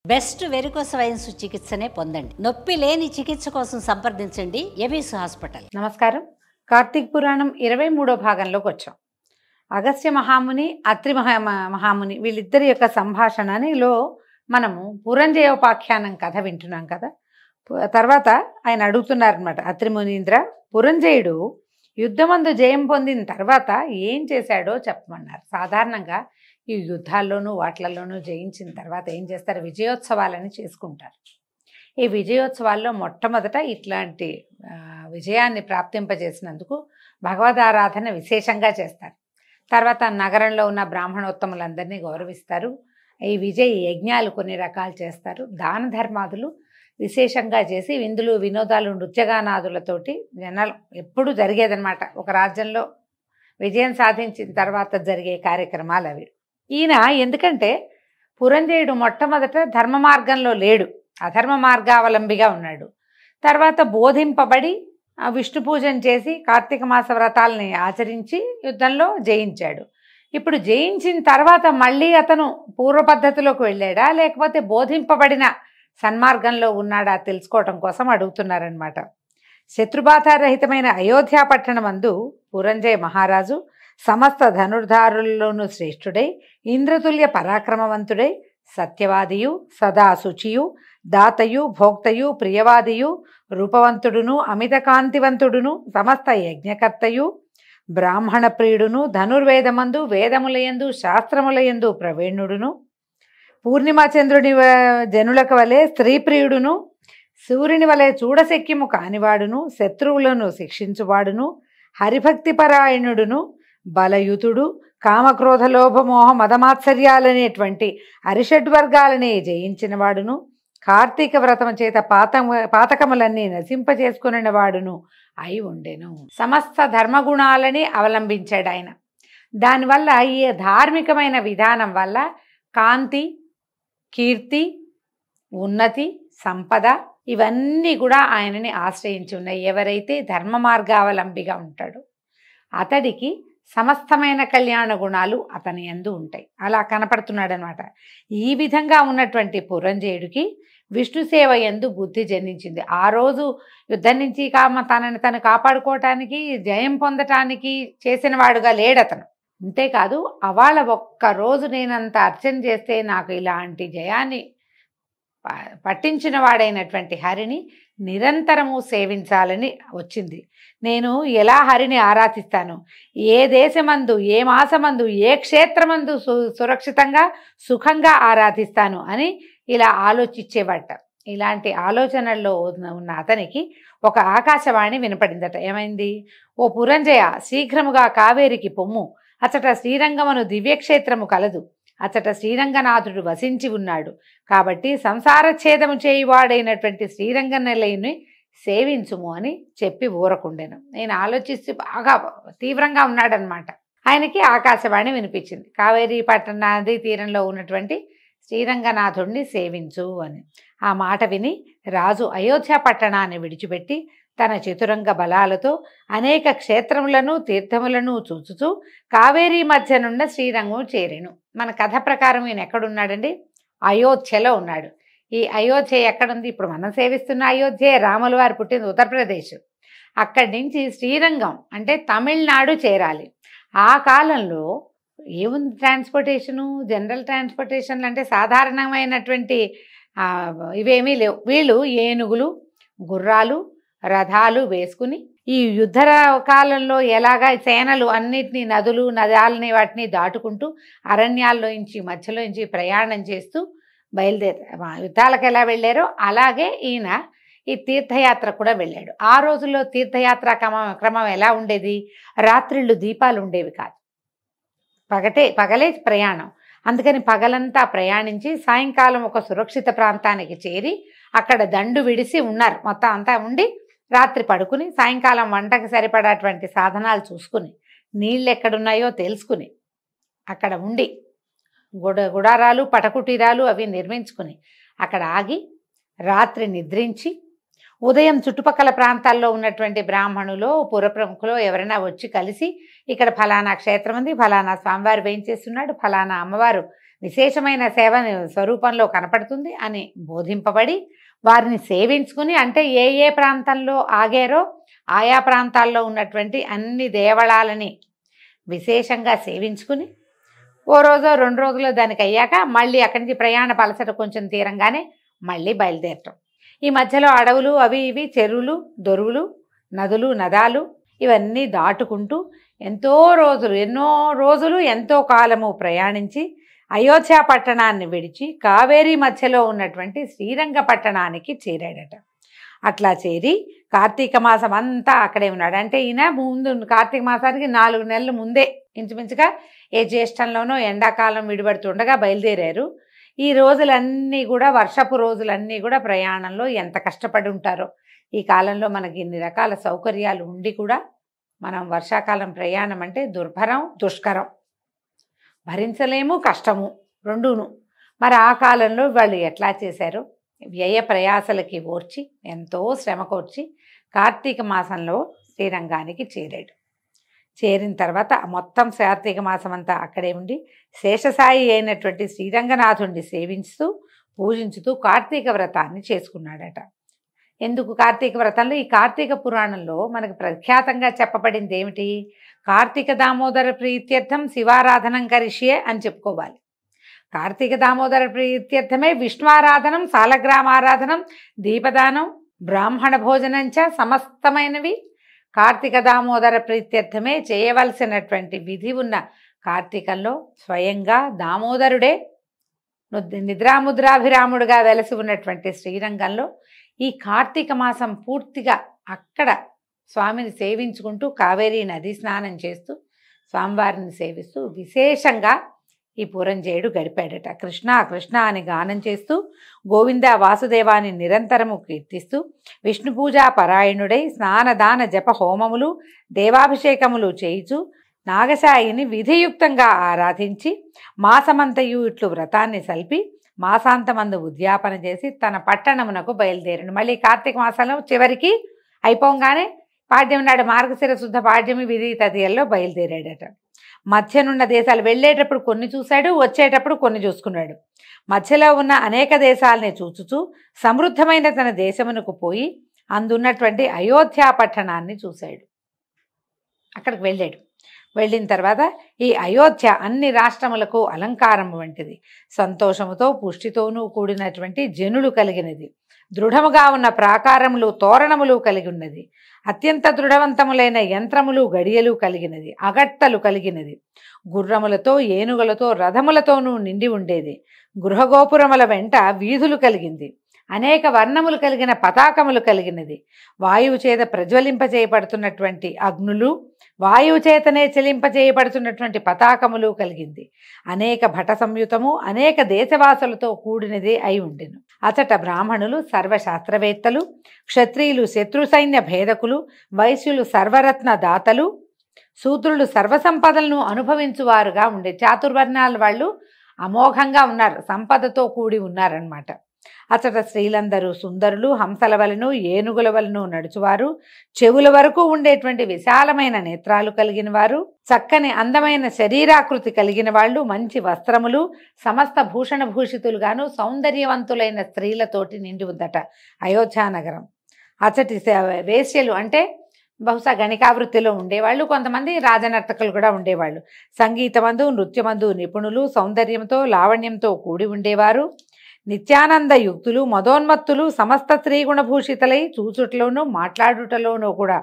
Best varicose wines చికిత్సనే పొందండి. నొప్పి లేని చికిత్స కోసం సంప్రదించండి ఎబిస్ హాస్పిటల్. నమస్కారం. కార్తీక్ పురాణం 23వ భాగంలోకి వచ్చాం. అగస్త్య మహాముని, అత్రి మహాముని వీళ్ళిద్దరి యొక్క సంభాషణలో మనము పురంజయోపాఖ్యానం కథ వింటున్నాం కదా. తర్వాత ఆయన అడుగుతున్నారనమాట, అత్రి మునీంద్ర, పురంజయుడు యుద్ధమందు జయం పొందిన తర్వాత ఏం చేశాడో చెప్పమన్నారు. సాధారణంగా ఈ యుద్ధాల్లోనూ వాటిలలోనూ జయించిన తర్వాత ఏం చేస్తారు, విజయోత్సవాలని చేసుకుంటారు. ఈ విజయోత్సవాల్లో మొట్టమొదట ఇట్లాంటి విజయాన్ని ప్రాప్తింపజేసినందుకు భగవదారాధన విశేషంగా చేస్తారు. తర్వాత నగరంలో ఉన్న బ్రాహ్మణోత్తములందరినీ గౌరవిస్తారు. ఈ విజయ యజ్ఞాలు కొన్ని రకాలు చేస్తారు. దాన ధర్మాదులు విశేషంగా చేసి విందులు వినోదాలు నృత్యగానాదులతోటి జనాలు ఎప్పుడు జరిగేదన్నమాట. ఒక రాజ్యంలో విజయం సాధించిన తర్వాత జరిగే కార్యక్రమాలు అవి. ఈయన ఎందుకంటే పురంజయుడు మొట్టమొదట ధర్మ మార్గంలో లేడు, అధర్మ మార్గావలంబిగా ఉన్నాడు. తర్వాత బోధింపబడి విష్ణు పూజన చేసి కార్తీక మాస వ్రతాలని ఆచరించి యుద్ధంలో జయించాడు. ఇప్పుడు జయించిన తర్వాత మళ్ళీ అతను పూర్వ పద్ధతిలోకి వెళ్ళాడా లేకపోతే బోధింపబడిన సన్మార్గంలో ఉన్నాడా తెలుసుకోవటం కోసం అడుగుతున్నారనమాట. శత్రుబాధారహితమైన అయోధ్య పట్టణమందు పురంజయ మహారాజు సమస్త ధనుర్ధారుల్లోనూ శ్రేష్ఠుడై ఇంద్రతుల్య పరాక్రమవంతుడై సత్యవాదియు సదా శుచియు దాతయు భోక్తయు ప్రియవాదియు రూపవంతుడును అమిత కాంతివంతుడును సమస్త యజ్ఞకర్తయు బ్రాహ్మణ ప్రియుడును ధనుర్వేదమందు వేదములయందు శాస్త్రములయందు ప్రవీణుడును పూర్ణిమా చంద్రుని జనులకు వలె స్త్రీప్రియుడును సూర్యుని వలె చూడశక్యము కానివాడును శత్రువులను శిక్షించువాడును హరిభక్తిపరాయణుడును బలయుతుడు కామక్రోధ లోభమోహ మదమాత్సర్యాలనేటువంటి అరిషడ్వర్గాలని జయించిన వాడును కార్తీక వ్రతం చేత పాతకములన్నీ నశింపజేసుకుని వాడును అయి ఉండెను. సమస్త ధర్మగుణాలని అవలంబించాడు ఆయన. దానివల్ల ఈ ధార్మికమైన విధానం వల్ల కాంతి, కీర్తి, ఉన్నతి, సంపద ఇవన్నీ కూడా ఆయనని ఆశ్రయించి ఉన్నాయి. ఎవరైతే ధర్మ మార్గావలంబిగా ఉంటాడో అతడికి సమస్తమైన కళ్యాణ గుణాలు అతని యందు ఉంటాయి. అలా కనపడుతున్నాడు అనమాట. ఈ విధంగా ఉన్నటువంటి పురంజయుడికి విష్ణు సేవ యందు బుద్ధి జనించింది. ఆ రోజు యుద్ధం నుంచి తనని తను కాపాడుకోవటానికి జయం పొందటానికి చేసిన వాడుగా లేడతను. అంతేకాదు అవాళ ఒక్కరోజు నేనంత అర్చన చేస్తే నాకు ఇలాంటి జయాన్ని పట్టించిన వాడైనటువంటి హరిని నిరంతరము సేవించాలని వచ్చింది. నేను ఎలా హరిని ఆరాధిస్తాను, ఏ దేశమందు ఏ మాసమందు ఏ క్షేత్రమందు సురక్షితంగా సుఖంగా ఆరాధిస్తాను అని ఇలా ఆలోచించేవాట. ఇలాంటి ఆలోచనల్లో ఉన్న అతనికి ఒక ఆకాశవాణి వినపడిందట. ఏమైంది, ఓ పురంజయ, శీఘ్రముగా కావేరికి పొమ్ము, అచట శ్రీరంగమును దివ్యక్షేత్రము కలదు, అచట శ్రీరంగనాథుడు వసించి ఉన్నాడు, కాబట్టి సంసార ఛేదము చేయువాడైనటువంటి శ్రీరంగ నిలయుని సేవించుము అని చెప్పి ఊరకుండెను. నేను ఆలోచిస్తూ బాగా తీవ్రంగా ఉన్నాడనమాట. ఆయనకి ఆకాశవాణి వినిపించింది, కావేరీ పట్టణ నదీ తీరంలో ఉన్నటువంటి శ్రీరంగనాథుడిని సేవించు అని. ఆ మాట విని రాజు అయోధ్య పట్టణాన్ని విడిచిపెట్టి తన చతురంగ బలాలతో అనేక క్షేత్రములను తీర్థములను చూచుతూ కావేరీ మధ్యనున్న శ్రీరంగం చేరెను. మన కథ ప్రకారం ఈయన ఎక్కడున్నాడండి, అయోధ్యలో ఉన్నాడు. ఈ అయోధ్య ఎక్కడుంది, ఇప్పుడు మనం సేవిస్తున్న అయోధ్య రాముల వారు పుట్టింది ఉత్తరప్రదేశ్. అక్కడి నుంచి శ్రీరంగం అంటే తమిళనాడు చేరాలి. ఆ కాలంలో ఏముంది ట్రాన్స్పోర్టేషను, జనరల్ ట్రాన్స్పోర్టేషన్లు అంటే సాధారణమైనటువంటి ఇవేమీ లేవు. వీళ్ళు ఏనుగులు, గుర్రాలు, రథాలు వేసుకుని ఈ యుద్ధ కాలంలో ఎలాగా సేనలు అన్నిటినీ నదులు నదాలని వాటిని దాటుకుంటూ అరణ్యాల్లోంచి మధ్యలోంచి ప్రయాణం చేస్తూ యుద్ధాలకు ఎలా వెళ్ళారో అలాగే ఈయన ఈ తీర్థయాత్ర కూడా వెళ్ళాడు. ఆ రోజుల్లో తీర్థయాత్ర క్రమం ఎలా ఉండేది, రాత్రిళ్ళు దీపాలు ఉండేవి కాదు, పగలే ప్రయాణం. అందుకని పగలంతా ప్రయాణించి సాయంకాలం ఒక సురక్షిత ప్రాంతానికి చేరి అక్కడ దండు విడిసి ఉన్నారు. మొత్తం అంతా ఉండి రాత్రి పడుకుని సాయంకాలం వంటకి సరిపడేటువంటి సాధనాలు చూసుకుని నీళ్ళు ఎక్కడున్నాయో తెలుసుకుని అక్కడ ఉండి గుడారాలు పటకుటీరాలు అవి నిర్మించుకుని అక్కడ ఆగి రాత్రి నిద్రించి ఉదయం చుట్టుపక్కల ప్రాంతాల్లో ఉన్నటువంటి బ్రాహ్మణులు పురప్రముఖులు ఎవరైనా వచ్చి కలిసి ఇక్కడ ఫలానా క్షేత్రం ఉంది, ఫలానా స్వామివారు వేయించేస్తున్నాడు, ఫలానా అమ్మవారు విశేషమైన సేవ స్వరూపంలో కనపడుతుంది అని బోధింపబడి వారిని సేవించుకుని, అంటే ఏ ఏ ప్రాంతంలో ఆగారో ఆయా ప్రాంతాల్లో ఉన్నటువంటి అన్ని దేవళాలని విశేషంగా సేవించుకుని ఓ రోజో 2 రోజులు దానికి అయ్యాక మళ్ళీ అక్కడి నుంచి ప్రయాణ పలసట కొంచెం తీరంగానే మళ్ళీ బయలుదేరటం. ఈ మధ్యలో అడవులు అవి ఇవి, చెరువులు దొరువులు, నదులు నదాలు ఇవన్నీ దాటుకుంటూ ఎన్నో రోజులు ఎంతో కాలము ప్రయాణించి అయోధ్య పట్టణాన్ని విడిచి కావేరీ మధ్యలో ఉన్నటువంటి శ్రీరంగపట్టణానికి చేరాడట. అట్లా చేరి కార్తీక మాసం అంతా అక్కడే ఉన్నాడు. అంటే ఈయన ముందు కార్తీక మాసానికి 4 నెలల ముందే ఇంచుమించుగా ఏ జ్యేష్టంలోనో ఎండాకాలం విడిపడుతుండగా బయలుదేరారు. ఈ రోజులన్నీ కూడా వర్షపు రోజులన్నీ కూడా ప్రయాణంలో ఎంత కష్టపడి ఉంటారో. ఈ కాలంలో మనకి ఇన్ని రకాల సౌకర్యాలు ఉండి కూడా మనం వర్షాకాలం ప్రయాణం అంటే దుర్భరం, దుష్కరం, భరించలేము, కష్టము రెండూను. మరి ఆ కాలంలో వాళ్ళు ఎట్లా చేశారో వ్యయ ప్రయాసలకి ఓర్చి ఎంతో శ్రమ కోర్చి కార్తీక మాసంలో శ్రీరంగానికి చేరాడు. చేరిన తర్వాత మొత్తం కార్తీక మాసం అంతా అక్కడే ఉండి శేషసాయి అయినటువంటి శ్రీరంగనాథుడిని సేవించుతూ పూజించుతూ కార్తీక వ్రతాన్ని చేసుకున్నాడట. ఎందుకు కార్తీక వ్రతంలో? ఈ కార్తీక పురాణంలో మనకు ప్రఖ్యాతంగా చెప్పబడింది ఏమిటి? కార్తీక దామోదర ప్రీత్యర్థం శివారాధనం కరిష్యే అని చెప్పుకోవాలి. కార్తీక దామోదర ప్రీత్యర్థమే విష్ణువారాధనం, సాలగ్రామారాధనం, దీపదానం, బ్రాహ్మణ భోజనంచ సమస్తమైనవి కార్తీక దామోదర ప్రీత్యర్థమే చేయవలసినటువంటి విధి ఉన్న కార్తీకంలో స్వయంగా దామోదరుడే నిద్రాముద్రాభిరాముడుగా వెలసి ఉన్నటువంటి శ్రీరంగంలో ఈ కార్తీక మాసం పూర్తిగా అక్కడ స్వామిని సేవించుకుంటూ కావేరీ నది స్నానం చేస్తూ స్వామివారిని సేవిస్తూ విశేషంగా ఈ పురంజేయుడు గడిపాడట. కృష్ణ కృష్ణ అని గానం చేస్తూ గోవింద వాసుదేవాన్ని నిరంతరము కీర్తిస్తూ విష్ణు పూజా పరాయణుడై స్నానదాన జప హోమములు దేవాభిషేకములు చేయిచు నాగశాయిని విధియుక్తంగా ఆరాధించి మాసమంతయు ఇట్లు వ్రతాన్ని సల్పి మాసాంతమందు ఉద్యాపన చేసి తన పట్టణమునకు బయలుదేరండి. మళ్ళీ కార్తీక మాసంలో చివరికి అయిపోగానే పాడ్యం నాడు మార్గశిర శుద్ధ పాడ్యమి విధి తదియల్లో బయలుదేరాడట. మధ్యనున్న దేశాలు వెళ్ళేటప్పుడు కొన్ని చూశాడు, వచ్చేటప్పుడు కొన్ని చూసుకున్నాడు. మధ్యలో ఉన్న అనేక దేశాలని చూచుచూ సమృద్ధమైన తన దేశమునకు పోయి అందున్నటువంటి అయోధ్య పట్టణాన్ని చూశాడు. అక్కడికి వెళ్ళాడు. వెళ్ళిన తర్వాత ఈ అయోధ్య అన్ని రాష్ట్రములకు అలంకారం వంటిది, సంతోషముతో పుష్టితోనూ కూడినటువంటి జనులు కలిగినది, దృఢముగా ఉన్న ప్రాకారములు తోరణములు కలిగి ఉన్నది, అత్యంత దృఢవంతములైన యంత్రములు గడియలు కలిగినది, అగట్టలు కలిగినది, గుర్రములతో ఏనుగులతో రథములతోనూ నిండి ఉండేది, గృహగోపురముల వెంట వీధులు కలిగింది, అనేక వర్ణములు కలిగిన పతాకములు కలిగినది, వాయువు చేత ప్రజ్వలింపజేయబడుతున్నటువంటి అగ్నులు, వాయువు చేతనే చెలింపజేయబడుతున్నటువంటి పతాకములు కలిగింది, అనేక భట సంయుతము అనేక దేశవాసులతో కూడినది అయి ఉండెను. అచట బ్రాహ్మణులు సర్వశాస్త్రవేత్తలు, క్షత్రియులు శత్రు సైన్య భేదకులు, వైశ్యులు సర్వరత్న దాతలు, శూద్రులు సర్వసంపదలను అనుభవించువారుగా ఉండే. చాతుర్వర్ణాల వాళ్ళు అమోఘంగా ఉన్నారు, సంపదతో కూడి ఉన్నారన్నమాట. అచట స్త్రీలందరూ సుందరులు, హంసల వలను ఏనుగుల వలను నడుచువారు, చెవుల వరకు ఉండేటువంటి విశాలమైన నేత్రాలు కలిగిన వారు, చక్కని అందమైన శరీరాకృతి కలిగిన వాళ్ళు, మంచి వస్త్రములు, సమస్త భూషణ భూషితులుగాను సౌందర్యవంతులైన స్త్రీలతోటి నిండి ఉందట అయోధ్య నగరం. అచటి వేశ్యలు అంటే బహుశా గణికావృత్తిలో ఉండేవాళ్ళు, కొంతమంది రాజనర్తకులు కూడా ఉండేవాళ్ళు, సంగీతమందు నృత్యమందు నిపుణులు, సౌందర్యంతో లావణ్యంతో కూడి ఉండేవారు, నిత్యానంద యుక్తులు, మదోన్మత్తులు, సమస్త స్త్రీగుణభూషితలై చూచుటలోనూ మాట్లాడుటలోనూ కూడా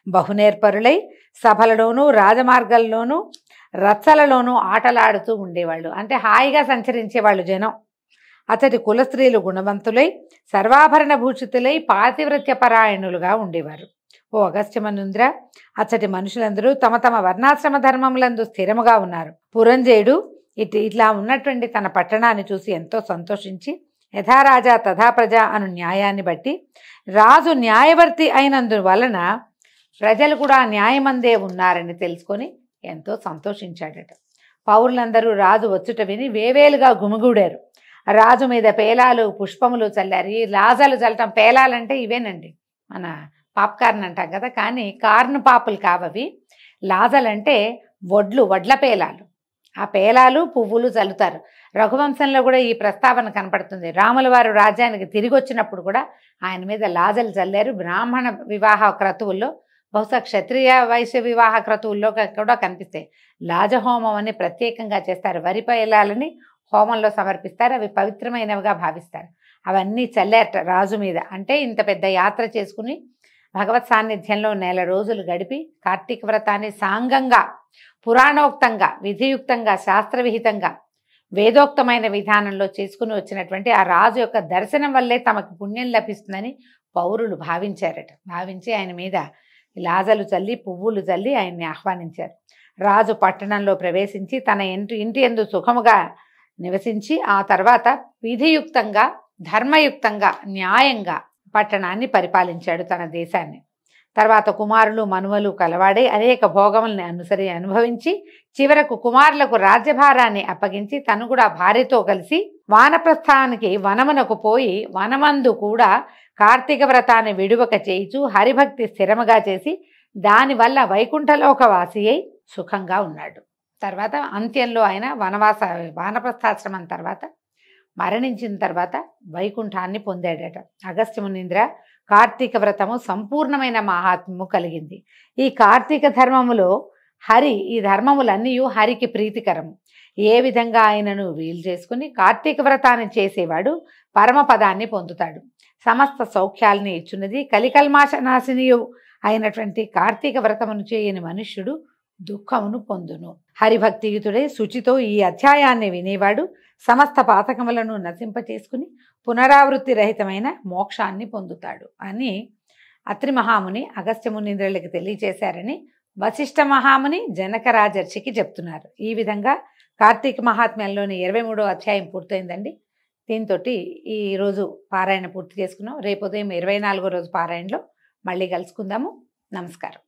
బహునేర్పరులై సభలలోనూ రాజమార్గాల్లోనూ రచ్చలలోనూ ఆటలాడుతూ ఉండేవాళ్ళు. అంటే హాయిగా సంచరించేవాళ్ళు జనం. అతడి కుల స్త్రీలు గుణవంతులై సర్వాభరణ భూషితులై పాతివ్రత్య పరాయణులుగా ఉండేవారు. ఓ అగస్త్యమనుంద్ర, అచ్చటి మనుషులందరూ తమ తమ వర్ణాశ్రమ ధర్మములందు స్థిరముగా ఉన్నారు. పురంజేయుడు ఇట్లా ఉన్నటువంటి తన పట్టణాన్ని చూసి ఎంతో సంతోషించి యథారాజా తథా ప్రజ అను న్యాయాన్ని బట్టి రాజు న్యాయవర్తి అయినందువలన ప్రజలు కూడా న్యాయమందే ఉన్నారని తెలుసుకొని ఎంతో సంతోషించాడట. పౌరులందరూ రాజు వచ్చుట విని వేవేలుగా గుమిగూడారు. రాజు మీద పేలాలు పుష్పములు చల్లారు. ఈ లాజాలు చల్లటం, పేలాలంటే ఇవేనండి, మన పాప్కార్న్ అంటాం కదా, కానీ కార్న్ పాపులు కావవి. లాజలంటే వడ్ల పేలాలు. ఆ పేలాలు పువ్వులు చల్లుతారు. రఘువంశంలో కూడా ఈ ప్రస్తావన కనపడుతుంది. రాముల వారు రాజ్యానికి తిరిగి వచ్చినప్పుడు కూడా ఆయన మీద లాజలు చల్లారు. బ్రాహ్మణ వివాహ క్రతువుల్లో, బహుశా క్షత్రియ వైశ్య వివాహ క్రతువుల్లో కూడా కనిపిస్తాయి. లాజహోమం అని ప్రత్యేకంగా చేస్తారు. వరి పేలాలని హోమంలో సమర్పిస్తారు. అవి పవిత్రమైనవిగా భావిస్తారు. అవన్నీ చల్లారట రాజు మీద. అంటే ఇంత పెద్ద యాత్ర చేసుకుని భగవత్ సాన్నిధ్యంలో నెల రోజులు గడిపి కార్తీక వ్రతాన్ని సాంగంగా, పురాణోక్తంగా, విధియుక్తంగా, శాస్త్రవిహితంగా, వేదోక్తమైన విధానంలో చేసుకుని వచ్చినటువంటి ఆ రాజు యొక్క దర్శనం వల్లే తమకు పుణ్యం లభిస్తుందని పౌరులు భావించారట. భావించి ఆయన మీద లాజలు చల్లి పువ్వులు చల్లి ఆయన్ని ఆహ్వానించారు. రాజు పట్టణంలో ప్రవేశించి తన ఇంటి యందు సుఖముగా నివసించి ఆ తర్వాత విధియుక్తంగా, ధర్మయుక్తంగా, న్యాయంగా పట్టణాన్ని పరిపాలించాడు, తన దేశాన్ని. తర్వాత కుమారులు మనుమలు కలవాడే అనేక భోగముల్ని అనుభవించి చివరకు కుమారులకు రాజ్యభారాన్ని అప్పగించి తను కూడా భార్యతో కలిసి వానప్రస్థానికి వనమునకు పోయి వనమందు కూడా కార్తీక వ్రతాన్ని విడువక చేయిచు హరిభక్తి స్థిరముగా చేసి దానివల్ల వైకుంఠలోకవాసి అయి సుఖంగా ఉన్నాడు. తర్వాత అంత్యంలో ఆయన వానప్రస్థాశ్రమం తర్వాత మరణించిన తర్వాత వైకుంఠాన్ని పొందాడట. అగస్త్య మునీంద్ర కార్తీక వ్రతము సంపూర్ణమైన మహాత్మ్యము కలిగింది. ఈ కార్తీక ధర్మములో ఈ ధర్మములన్నీ హరికి ప్రీతికరము. ఏ విధంగా ఆయనను వీలు చేసుకుని కార్తీక వ్రతాన్ని చేసేవాడు పరమపదాన్ని పొందుతాడు. సమస్త సౌఖ్యాలని ఇచ్చున్నది. కలికల్మాష నాశినియు అయినటువంటి కార్తీక వ్రతమును చేయని మనుష్యుడు దుఃఖమును పొందును. హరిభక్తియుతుడై శుచితో ఈ అధ్యాయాన్ని వినేవాడు సమస్త పాతకములను నశింపచేసుకుని పునరావృత్తి రహితమైన మోక్షాన్ని పొందుతాడు అని అత్రి మహాముని అగస్త్య మునీంద్రులకి తెలియచేశారని వశిష్ఠ మహాముని జనక రాజర్షికి చెప్తున్నారు. ఈ విధంగా కార్తీక మహాత్మ్యంలోని 23వ అధ్యాయం పూర్తయిందండి. దీంతో ఈరోజు పారాయణ పూర్తి చేసుకున్నాం. రేపు ఉదయం 24వ రోజు పారాయణలో మళ్ళీ కలుసుకుందాము. నమస్కారం.